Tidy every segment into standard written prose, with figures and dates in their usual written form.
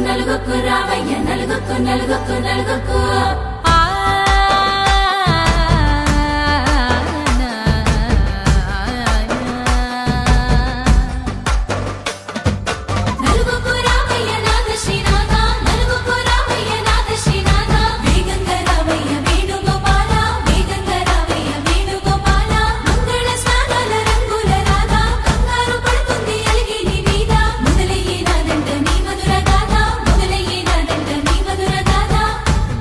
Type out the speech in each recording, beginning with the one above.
నలుగుకు రావయ్య నలుగుకు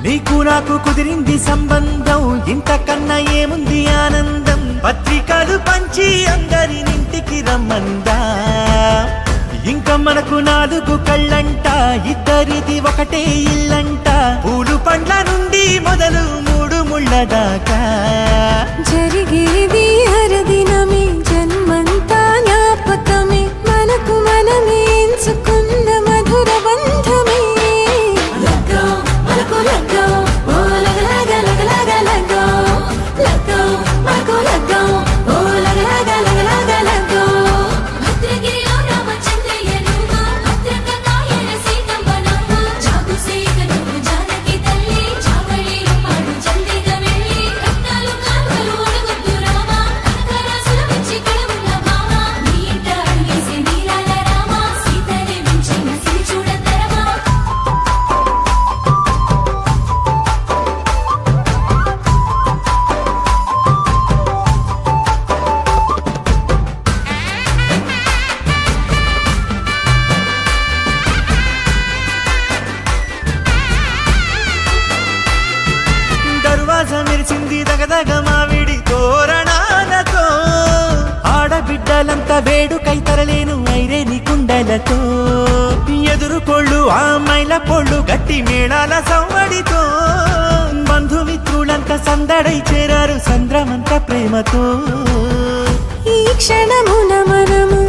నీకు నాకు కుదిరింది సంబంధం, ఇంతకన్నా ఏముంది ఆనందం. పత్రికలు పంచి అందరినింటికి రమ్మందా, ఇంకా మనకు 4 కళ్ళంట, ఇద్దరిది ఒకటే ఇల్లంట. పూలు పండ్ల నుండి మొదలు 3 ముళ్ళ దాకా జరిగేది హరదినమే, జన్మంతా జ్ఞాపకమే, మనకు మనమే ఎంచుకున్న మధుర బంధమే. మెరిసింది దగదగ మావిడి తోరణాలతో, ఆడబిడ్డలంతా వేడుకై తరలేను ఐరేని కుండలతో. ఎదురుకోళ్ళు ఆ మైల పొళ్ళు గట్టి మేళాల సవ్వడితో, బంధుమిత్రులంతా సందడై చేరారు సంద్రమంత ప్రేమతో. ఈ క్షణమున మనము